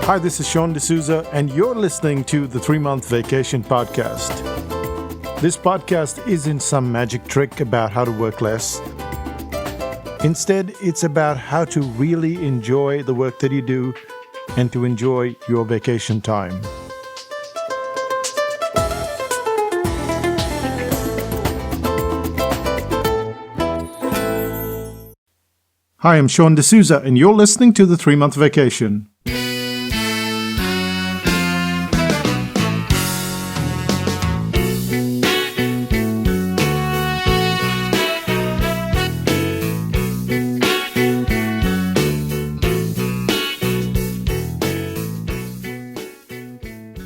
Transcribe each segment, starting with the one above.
Hi, this is Sean D'Souza, and you're listening to the 3-Month Vacation Podcast. This podcast isn't some magic trick about how to work less. Instead, it's about how to really enjoy the work that you do and to enjoy your vacation time. Hi, I'm Sean D'Souza, and you're listening to the 3-Month Vacation.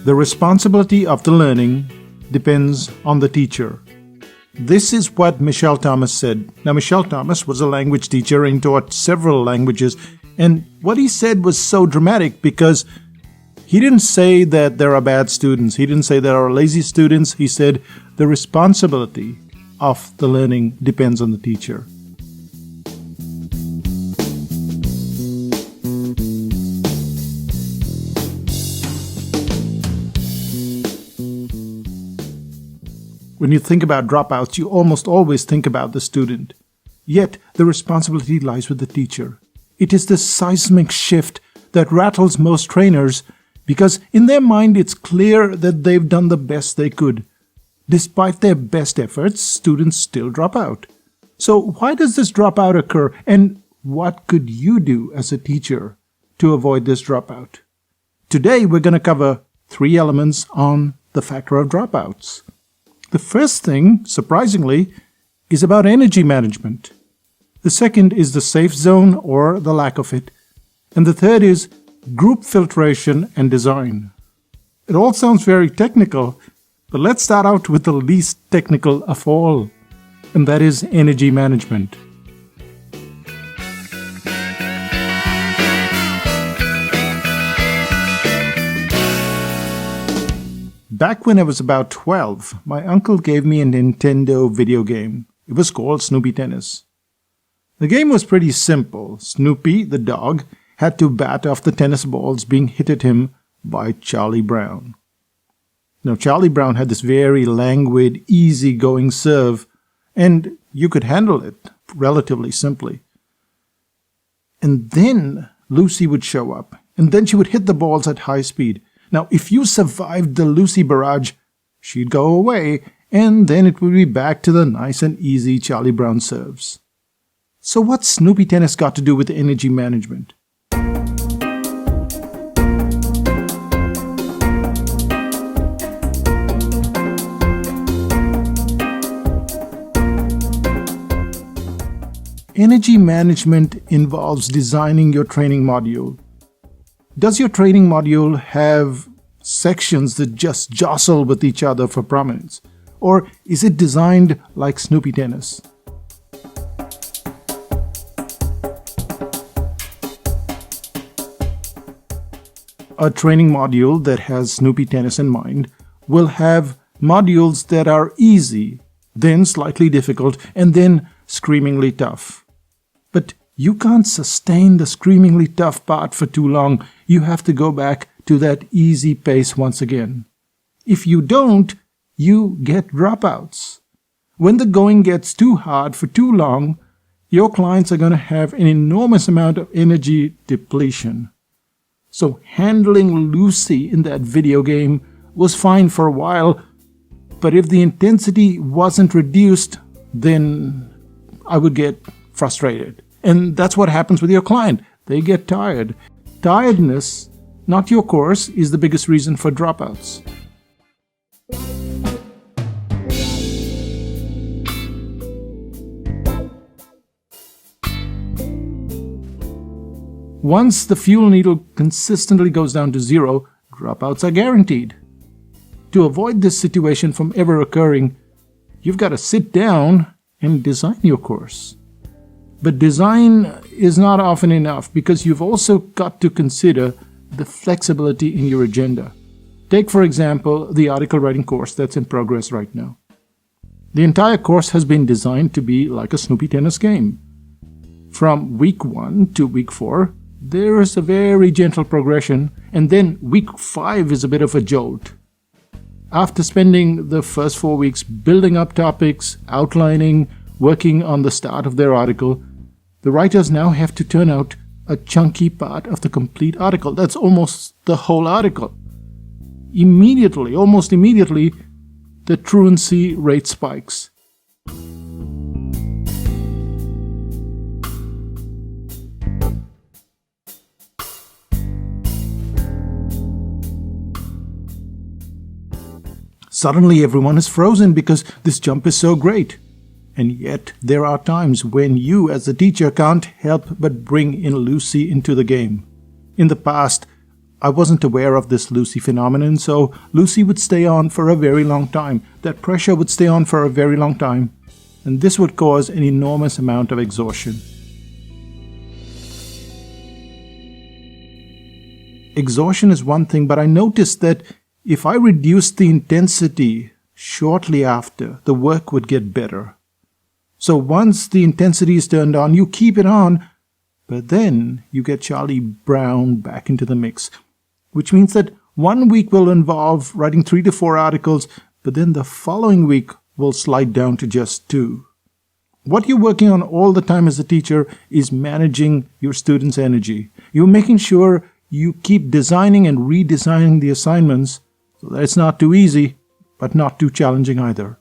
The responsibility of the learning depends on the teacher. This is what Michelle Thomas said. Now, Michelle Thomas was a language teacher and taught several languages. And what he said was so dramatic because he didn't say that there are bad students. He didn't say there are lazy students. He said the responsibility of the learning depends on the teacher. When you think about dropouts, you almost always think about the student. Yet, the responsibility lies with the teacher. It is the seismic shift that rattles most trainers because in their mind it's clear that they've done the best they could. Despite their best efforts, students still drop out. So why does this dropout occur, and what could you do as a teacher to avoid this dropout? Today we're going to cover 3 elements on the factor of dropouts. The first thing, surprisingly, is about energy management. The second is the safe zone or the lack of it. And the third is group filtration and design. It all sounds very technical, but let's start out with the least technical of all, and that is energy management. Back when I was about 12, my uncle gave me a Nintendo video game. It was called Snoopy Tennis. The game was pretty simple. Snoopy, the dog, had to bat off the tennis balls being hit at him by Charlie Brown. Now, Charlie Brown had this very languid, easy-going serve, and you could handle it relatively simply. And then Lucy would show up, and then she would hit the balls at high speed. Now, if you survived the Lucy barrage, she'd go away, and then it would be back to the nice and easy Charlie Brown serves. So what's Snoopy Tennis got to do with energy management? Energy management involves designing your training module. Does your training module have sections that just jostle with each other for prominence? Or is it designed like Snoopy Tennis? A training module that has Snoopy Tennis in mind will have modules that are easy, then slightly difficult, and then screamingly tough. But you can't sustain the screamingly tough part for too long. You have to go back to that easy pace once again. If you don't, you get dropouts. When the going gets too hard for too long, your clients are going to have an enormous amount of energy depletion. So handling Lucy in that video game was fine for a while, but if the intensity wasn't reduced, then I would get frustrated. And that's what happens with your client. They get tired. Tiredness, not your course, is the biggest reason for dropouts. Once the fuel needle consistently goes down to 0, dropouts are guaranteed. To avoid this situation from ever occurring, you've got to sit down and design your course. But design is not often enough because you've also got to consider the flexibility in your agenda. Take, for example, the article writing course that's in progress right now. The entire course has been designed to be like a Snoopy Tennis game. From week 1 to week 4, There is a very gentle progression, and then week 5 is a bit of a jolt. After spending the first 4 weeks building up topics, outlining, working on the start of their article, the writers now have to turn out a chunky part of the complete article. That's almost the whole article. Almost immediately, the truancy rate spikes. Suddenly everyone is frozen because this jump is so great. And yet there are times when you as a teacher can't help but bring in Lucy into the game. In the past, I wasn't aware of this Lucy phenomenon, so Lucy would stay on for a very long time. That pressure would stay on for a very long time, and this would cause an enormous amount of exhaustion. Exhaustion is one thing, but I noticed that if I reduced the intensity shortly after, the work would get better. So once the intensity is turned on, you keep it on, but then you get Charlie Brown back into the mix, which means that 1 week will involve writing 3 to 4 articles, but then the following week will slide down to just 2. What you're working on all the time as a teacher is managing your students' energy. You're making sure you keep designing and redesigning the assignments so that it's not too easy, but not too challenging either.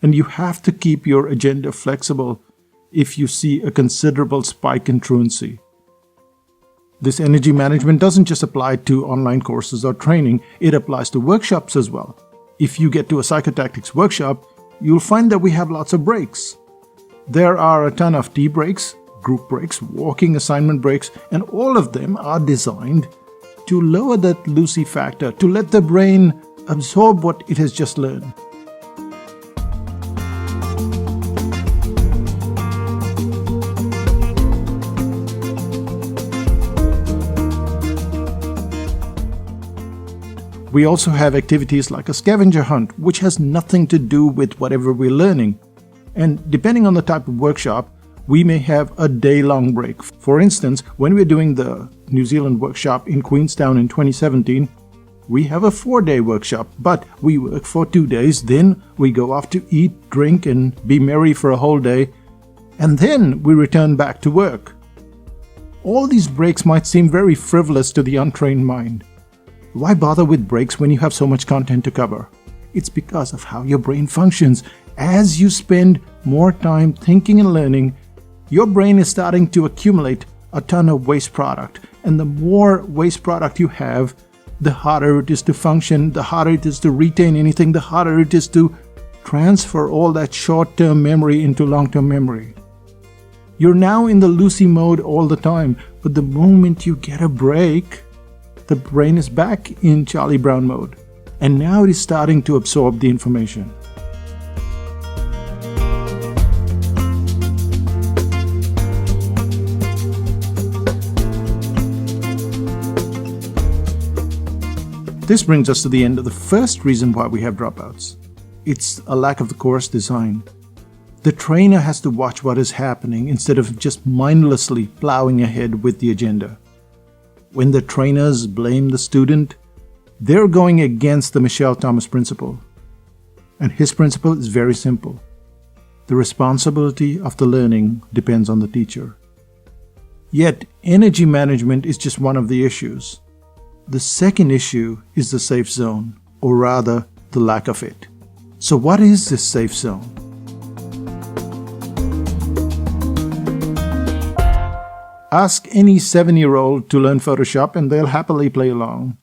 And you have to keep your agenda flexible if you see a considerable spike in truancy. This energy management doesn't just apply to online courses or training, it applies to workshops as well. If you get to a Psychotactics workshop, you'll find that we have lots of breaks. There are a ton of tea breaks, group breaks, walking assignment breaks, and all of them are designed to lower that Lucy factor, to let the brain absorb what it has just learned. We also have activities like a scavenger hunt, which has nothing to do with whatever we're learning. And depending on the type of workshop, we may have a day-long break. For instance, when we're doing the New Zealand workshop in Queenstown in 2017, we have a 4-day workshop, but we work for 2 days, then we go off to eat, drink, and be merry for a whole day, and then we return back to work. All these breaks might seem very frivolous to the untrained mind. Why bother with breaks when you have so much content to cover? It's because of how your brain functions. As you spend more time thinking and learning, your brain is starting to accumulate a ton of waste product. And the more waste product you have, the harder it is to function, the harder it is to retain anything, the harder it is to transfer all that short-term memory into long-term memory. You're now in the Lucy mode all the time, but the moment you get a break, the brain is back in Charlie Brown mode, and now it is starting to absorb the information. This brings us to the end of the first reason why we have dropouts. It's a lack of the course design. The trainer has to watch what is happening instead of just mindlessly plowing ahead with the agenda. When the trainers blame the student, they're going against the Michelle Thomas principle. And his principle is very simple. The responsibility of the learning depends on the teacher. Yet, energy management is just one of the issues. The second issue is the safe zone, or rather, the lack of it. So what is this safe zone? Ask any 7-year-old to learn Photoshop and they'll happily play along.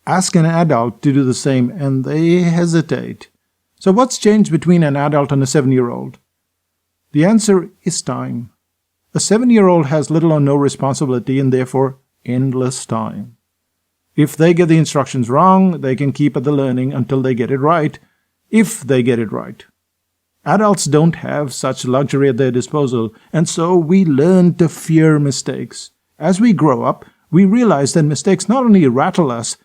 Ask an adult to do the same and they hesitate. So what's changed between an adult and a 7-year-old? The answer is time. A 7-year-old has little or no responsibility and therefore endless time. If they get the instructions wrong, they can keep at the learning until they get it right, if they get it right. Adults don't have such luxury at their disposal, and so we learn to fear mistakes. As we grow up, we realize that mistakes not only rattle us,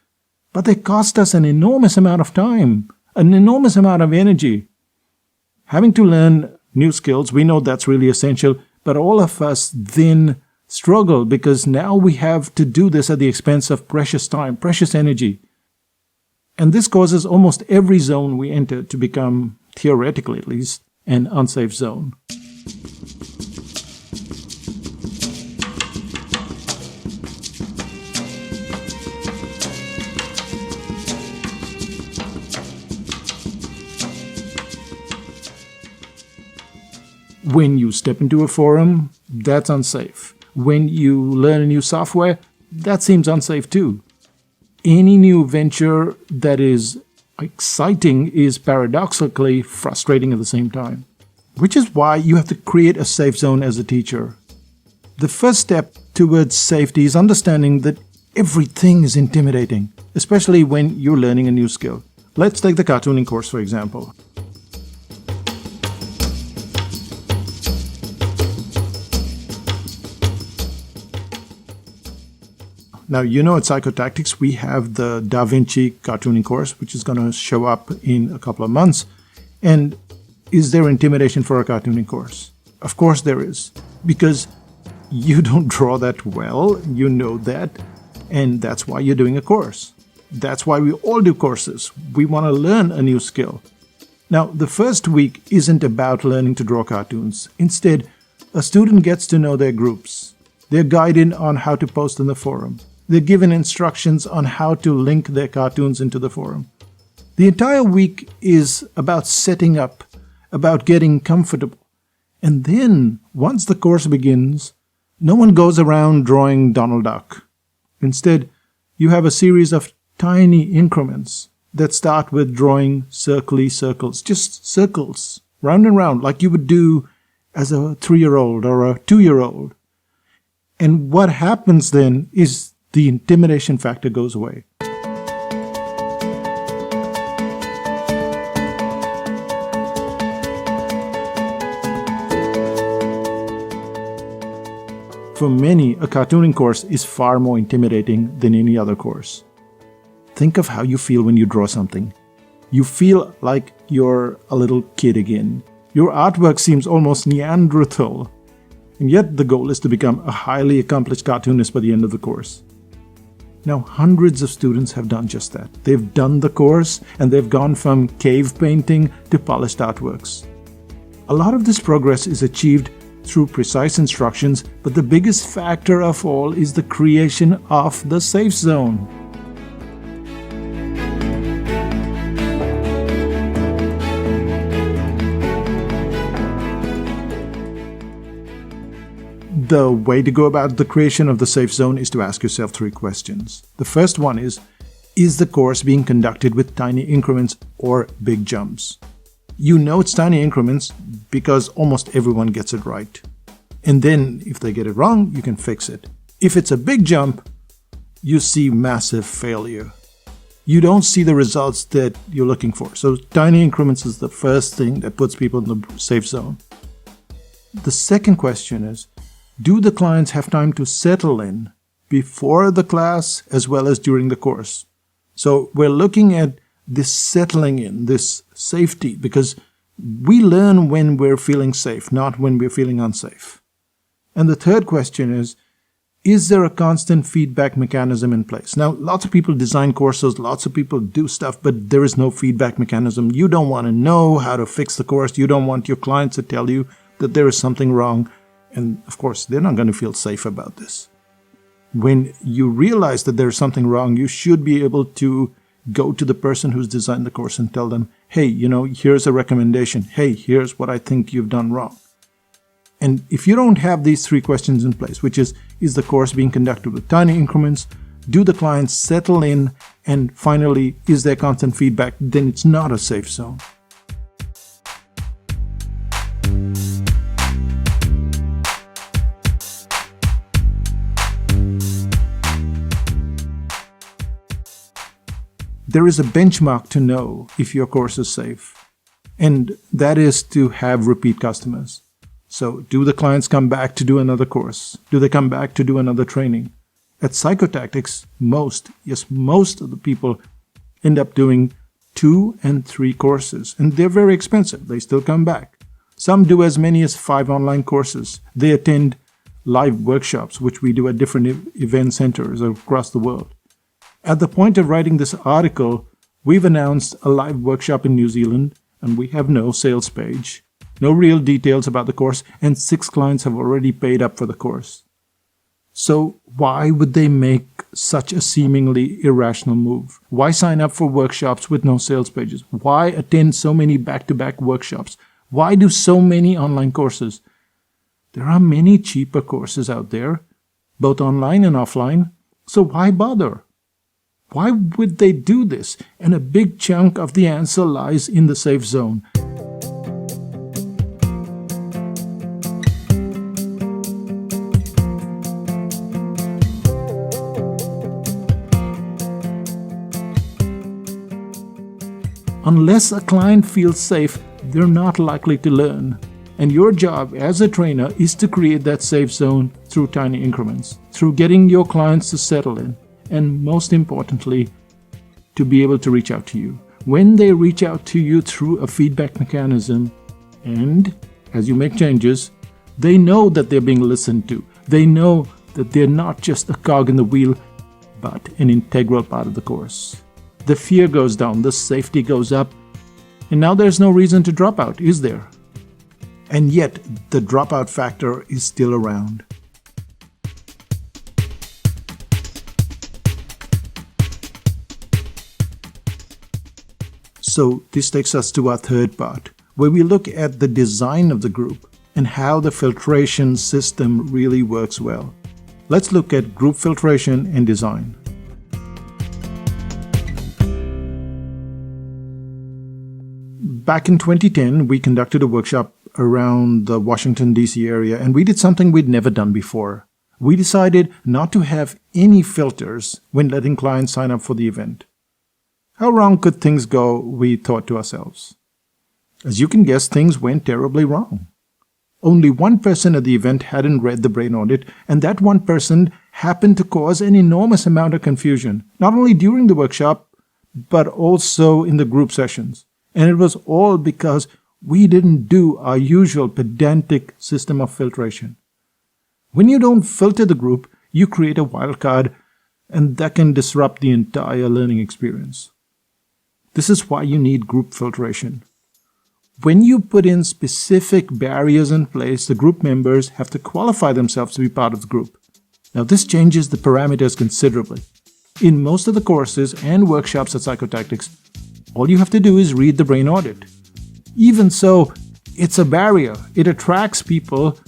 but they cost us an enormous amount of time, an enormous amount of energy. Having to learn new skills, we know that's really essential, but all of us then struggle because now we have to do this at the expense of precious time, precious energy. And this causes almost every zone we enter to become, theoretically at least, an unsafe zone. When you step into a forum, that's unsafe. When you learn a new software, that seems unsafe too. Any new venture that is exciting is paradoxically frustrating at the same time. Which is why you have to create a safe zone as a teacher. The first step towards safety is understanding that everything is intimidating, especially when you're learning a new skill. Let's take the cartooning course, for example. Now, you know at Psychotactics, we have the Da Vinci cartooning course, which is going to show up in a couple of months. And is there intimidation for a cartooning course? Of course there is, because you don't draw that well, you know that, and that's why you're doing a course. That's why we all do courses. We want to learn a new skill. Now, the first week isn't about learning to draw cartoons. Instead, a student gets to know their groups. They're guided on how to post in the forum. They're given instructions on how to link their cartoons into the forum. The entire week is about setting up, about getting comfortable. And then, once the course begins, no one goes around drawing Donald Duck. Instead, you have a series of tiny increments that start with drawing circly circles, just circles, round and round, like you would do as a 3-year-old or a 2-year-old. And what happens then is the intimidation factor goes away. For many, a cartooning course is far more intimidating than any other course. Think of how you feel when you draw something. You feel like you're a little kid again. Your artwork seems almost Neanderthal. And yet the goal is to become a highly accomplished cartoonist by the end of the course. Now, hundreds of students have done just that. They've done the course and they've gone from cave painting to polished artworks. A lot of this progress is achieved through precise instructions, but the biggest factor of all is the creation of the safe zone. The way to go about the creation of the safe zone is to ask yourself 3 questions. The first one is the course being conducted with tiny increments or big jumps? You know it's tiny increments because almost everyone gets it right. And then, if they get it wrong, you can fix it. If it's a big jump, you see massive failure. You don't see the results that you're looking for. So tiny increments is the first thing that puts people in the safe zone. The second question is, do the clients have time to settle in before the class as well as during the course? So we're looking at this settling in, this safety, because we learn when we're feeling safe, not when we're feeling unsafe. And the third question is there a constant feedback mechanism in place? Now, lots of people design courses, lots of people do stuff, but there is no feedback mechanism. You don't want to know how to fix the course. You don't want your clients to tell you that there is something wrong. And of course, they're not going to feel safe about this. When you realize that there's something wrong, you should be able to go to the person who's designed the course and tell them, hey, here's a recommendation. Hey, here's what I think you've done wrong. And if you don't have these 3 questions in place, which is the course being conducted with tiny increments? Do the clients settle in? And finally, is there constant feedback? Then it's not a safe zone. There is a benchmark to know if your course is safe, and that is to have repeat customers. So do the clients come back to do another course? Do they come back to do another training? At Psychotactics, most of the people end up doing 2 and 3 courses, and they're very expensive. They still come back. Some do as many as 5 online courses. They attend live workshops, which we do at different event centers across the world. At the point of writing this article, we've announced a live workshop in New Zealand, and we have no sales page, no real details about the course, and 6 clients have already paid up for the course. So why would they make such a seemingly irrational move? Why sign up for workshops with no sales pages? Why attend so many back-to-back workshops? Why do so many online courses? There are many cheaper courses out there, both online and offline, so why bother? Why would they do this? And a big chunk of the answer lies in the safe zone. Unless a client feels safe, they're not likely to learn. And your job as a trainer is to create that safe zone through tiny increments, through getting your clients to settle in, and most importantly, to be able to reach out to you. When they reach out to you through a feedback mechanism, and as you make changes, they know that they're being listened to. They know that they're not just a cog in the wheel, but an integral part of the course. The fear goes down, the safety goes up, and now there's no reason to drop out, is there? And yet, the dropout factor is still around. So this takes us to our third part, where we look at the design of the group and how the filtration system really works well. Let's look at group filtration and design. Back in 2010, we conducted a workshop around the Washington, D.C. area, and we did something we'd never done before. We decided not to have any filters when letting clients sign up for the event. How wrong could things go, we thought to ourselves. As you can guess, things went terribly wrong. Only one person at the event hadn't read the brain audit, and that one person happened to cause an enormous amount of confusion, not only during the workshop, but also in the group sessions. And it was all because we didn't do our usual pedantic system of filtration. When you don't filter the group, you create a wildcard, and that can disrupt the entire learning experience. This is why you need group filtration. When you put in specific barriers in place, the group members have to qualify themselves to be part of the group. Now, this changes the parameters considerably. In most of the courses and workshops at Psychotactics, all you have to do is read the brain audit. Even so, it's a barrier. It attracts people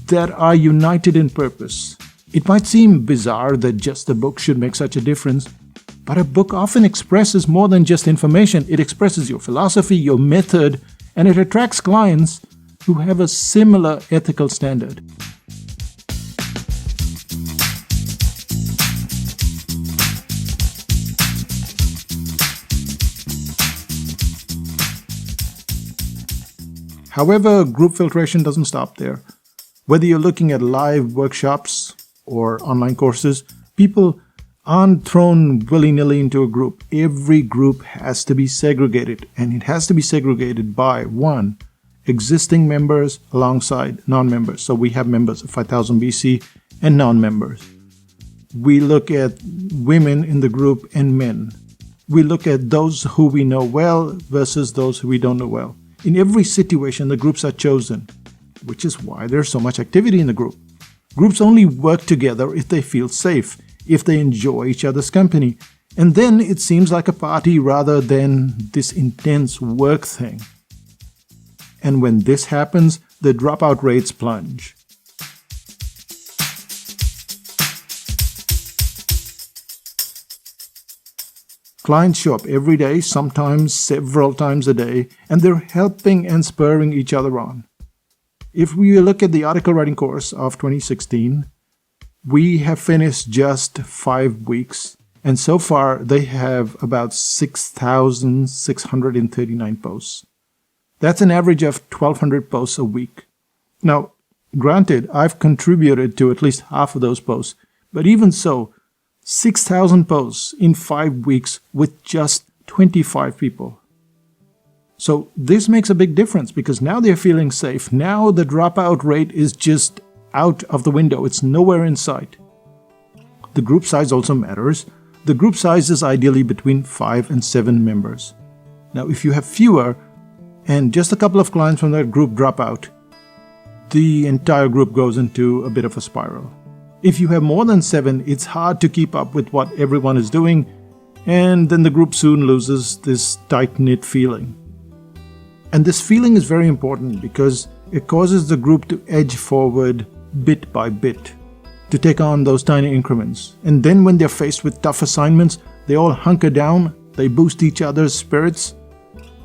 that are united in purpose. It might seem bizarre that just a book should make such a difference, but a book often expresses more than just information. It expresses your philosophy, your method, and it attracts clients who have a similar ethical standard. However, group filtration doesn't stop there. Whether you're looking at live workshops or online courses, people aren't thrown willy-nilly into a group. Every group has to be segregated, and it has to be segregated by, 1, existing members alongside non-members. So we have members of 5000 BC and non-members. We look at women in the group and men. We look at those who we know well versus those who we don't know well. In every situation, the groups are chosen, which is why there's so much activity in the group. Groups only work together if they feel safe, if they enjoy each other's company, and then it seems like a party rather than this intense work thing. And when this happens, the dropout rates plunge. Clients show up every day, sometimes several times a day, and they're helping and spurring each other on. If we look at the article writing course of 2016, we have finished just 5 weeks, and so far they have about 6,639 posts. That's an average of 1,200 posts a week. Now, granted, I've contributed to at least half of those posts, but even so, 6,000 posts in 5 weeks with just 25 people. So this makes a big difference because now they're feeling safe. Now the dropout rate is just out of the window. It's nowhere in sight. The group size also matters. The group size is ideally between 5 and 7 members. Now, if you have fewer and just a couple of clients from that group drop out, the entire group goes into a bit of a spiral. If you have more than 7, it's hard to keep up with what everyone is doing, and then the group soon loses this tight-knit feeling. And this feeling is very important because it causes the group to edge forward bit by bit, to take on those tiny increments. And then when they're faced with tough assignments, they all hunker down, they boost each other's spirits.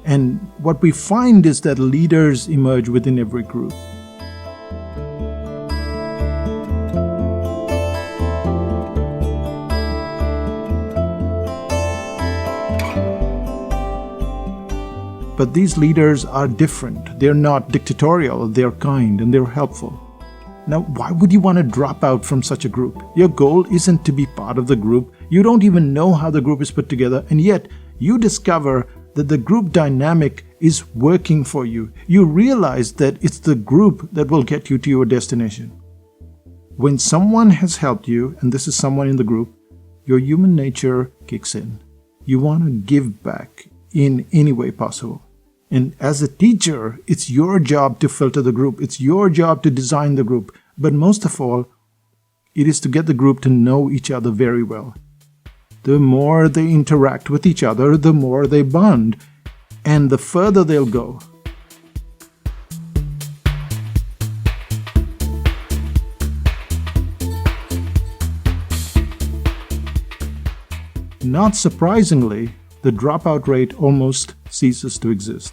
And what we find is that leaders emerge within every group. But these leaders are different. They're not dictatorial, they're kind and they're helpful. Now, why would you want to drop out from such a group? Your goal isn't to be part of the group. You don't even know how the group is put together, and yet you discover that the group dynamic is working for you. You realize that it's the group that will get you to your destination. When someone has helped you, and this is someone in the group, your human nature kicks in. You want to give back in any way possible. And as a teacher, it's your job to filter the group. It's your job to design the group. But most of all, it is to get the group to know each other very well. The more they interact with each other, the more they bond, and the further they'll go. Not surprisingly, the dropout rate almost ceases to exist.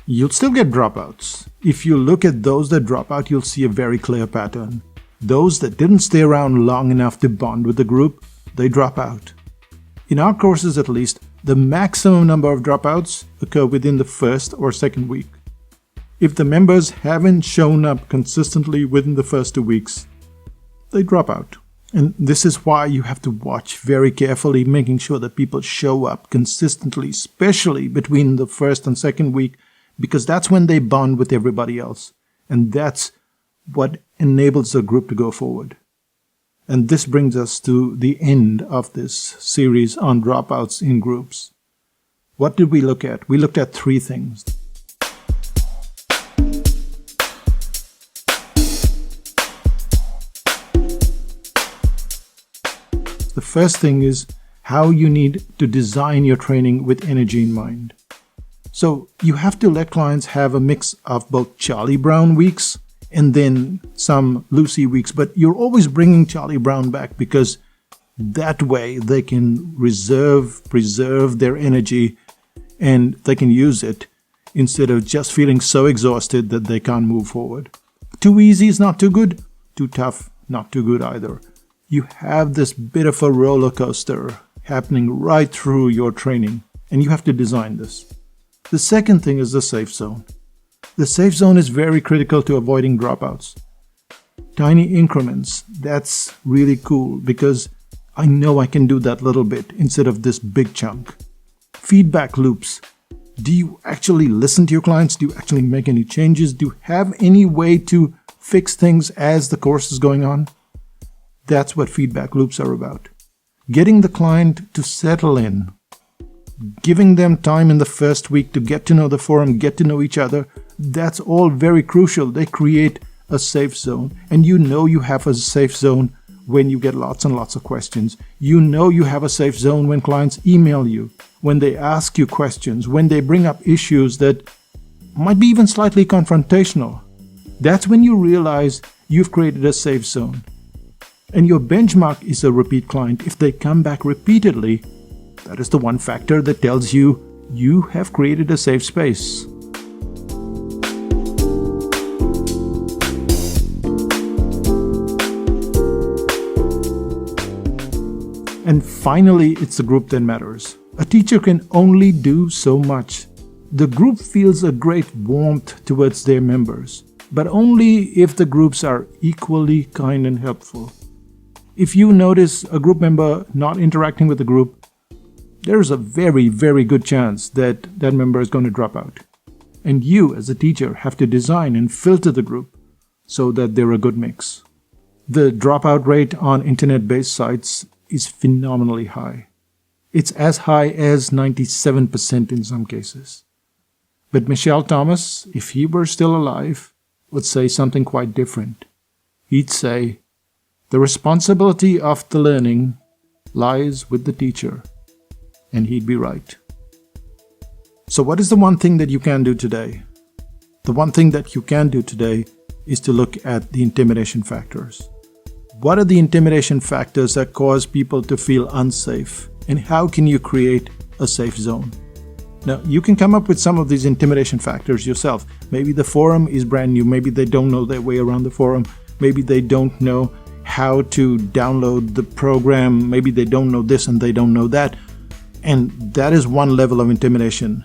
You'll still get dropouts. If you look at those that drop out, you'll see a very clear pattern. Those that didn't stay around long enough to bond with the group, they drop out. In our courses at least, the maximum number of dropouts occur within the first or second week. If the members haven't shown up consistently within the first 2 weeks, they drop out. And this is why you have to watch very carefully, making sure that people show up consistently, especially between the first and second week, because that's when they bond with everybody else. And that's what enables the group to go forward. And this brings us to the end of this series on dropouts in groups. What did we look at? We looked at 3 things. The first thing is how you need to design your training with energy in mind. So you have to let clients have a mix of both Charlie Brown weeks and then some Lucy weeks, but you're always bringing Charlie Brown back because that way they can preserve their energy and they can use it instead of just feeling so exhausted that they can't move forward. Too easy is not too good, too tough, not too good either. You have this bit of a roller coaster happening right through your training, and you have to design this. The second thing is the safe zone. The safe zone is very critical to avoiding dropouts. Tiny increments, that's really cool because I know I can do that little bit instead of this big chunk. Feedback loops. Do you actually listen to your clients? Do you actually make any changes? Do you have any way to fix things as the course is going on? That's what feedback loops are about. Getting the client to settle in. Giving them time in the first week to get to know the forum, get to know each other. That's all very crucial. They create a safe zone. And you know you have a safe zone when you get lots and lots of questions. You know you have a safe zone when clients email you, when they ask you questions, when they bring up issues that might be even slightly confrontational. That's when you realize you've created a safe zone. And your benchmark is a repeat client. If they come back repeatedly, that is the one factor that tells you you have created a safe space. And finally, it's the group that matters. A teacher can only do so much. The group feels a great warmth towards their members, but only if the groups are equally kind and helpful. If you notice a group member not interacting with the group, there's a very, very good chance that that member is going to drop out. And you, as a teacher, have to design and filter the group so that they're a good mix. The dropout rate on internet-based sites is phenomenally high. It's as high as 97% in some cases. But Michelle Thomas, if he were still alive, would say something quite different. He'd say, the responsibility of the learning lies with the teacher. And he'd be right. So what is the one thing that you can do today? The one thing that you can do today is to look at the intimidation factors. What are the intimidation factors that cause people to feel unsafe? And how can you create a safe zone? Now, you can come up with some of these intimidation factors yourself. Maybe the forum is brand new. Maybe they don't know their way around the forum. Maybe they don't know how to download the program. Maybe they don't know this and they don't know that. And that is one level of intimidation.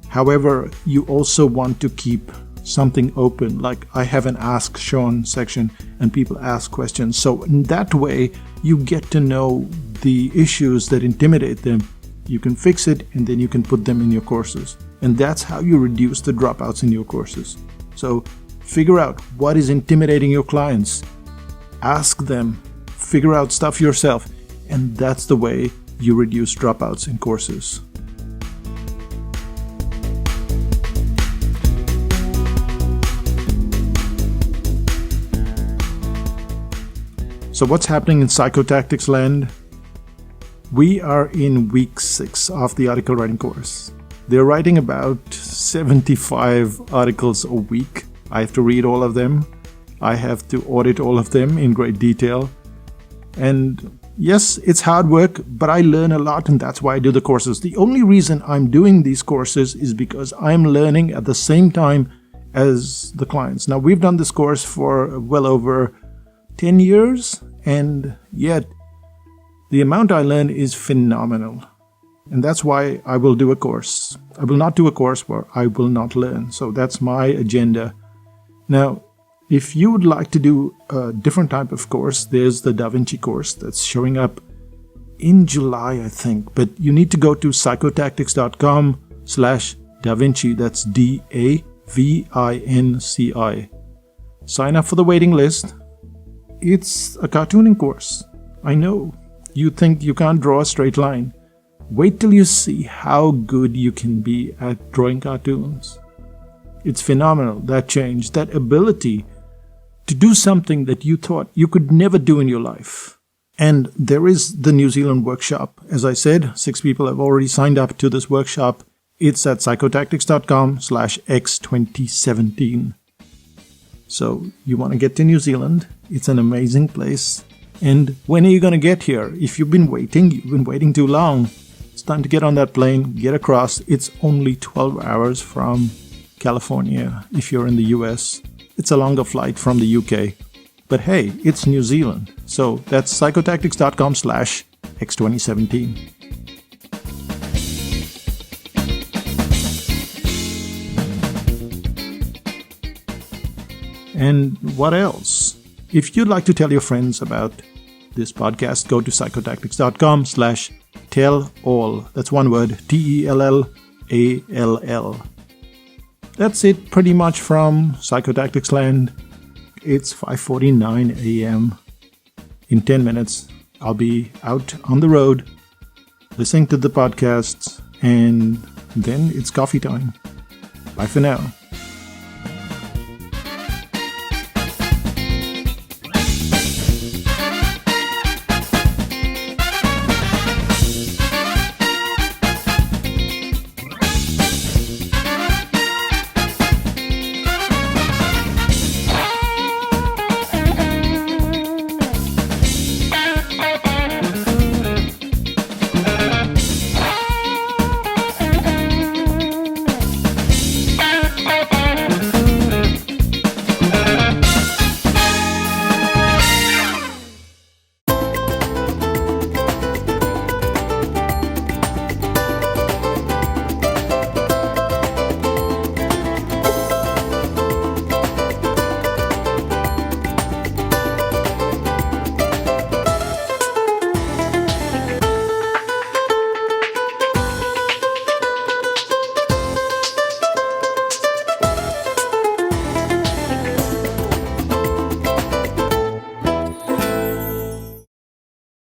However, you also want to keep something open, like I have an Ask Sean section and people ask questions. So in that way, you get to know the issues that intimidate them. You can fix it and then you can put them in your courses. And that's how you reduce the dropouts in your courses. So figure out what is intimidating your clients. Ask them, figure out stuff yourself, and that's the way you reduce dropouts in courses. So what's happening in Psychotactics land? We are in week 6 of the article writing course. They're writing about 75 articles a week. I have to read all of them. I have to audit all of them in great detail. And yes, it's hard work, but I learn a lot, and that's why I do the courses. The only reason I'm doing these courses is because I'm learning at the same time as the clients. Now, we've done this course for well over 10 years, and yet the amount I learn is phenomenal. And that's why I will do a course. I will not do a course where I will not learn. So that's my agenda. Now, if you would like to do a different type of course, there's the Da Vinci course that's showing up in July, I think. But you need to go to psychotactics.com/DaVinci. That's DAVINCI. Sign up for the waiting list. It's a cartooning course. I know. You think you can't draw a straight line. Wait till you see how good you can be at drawing cartoons. It's phenomenal, that change, that ability to do something that you thought you could never do in your life. And there is the New Zealand workshop. As I said, 6 people have already signed up to this workshop. It's at psychotactics.com/x2017. So you want to get to New Zealand. It's an amazing place. And when are you going to get here? If you've been waiting too long. It's time to get on that plane, get across. It's only 12 hours from California if you're in the US. It's a longer flight from the UK. But hey, it's New Zealand. So that's psychotactics.com/x2017. And what else? If you'd like to tell your friends about this podcast, go to psychotactics.com/tell-all. That's one word, TELLALL. That's it pretty much from Psychotactics land. It's 5:49 a.m. In 10 minutes, I'll be out on the road listening to the podcasts, and then it's coffee time. Bye for now.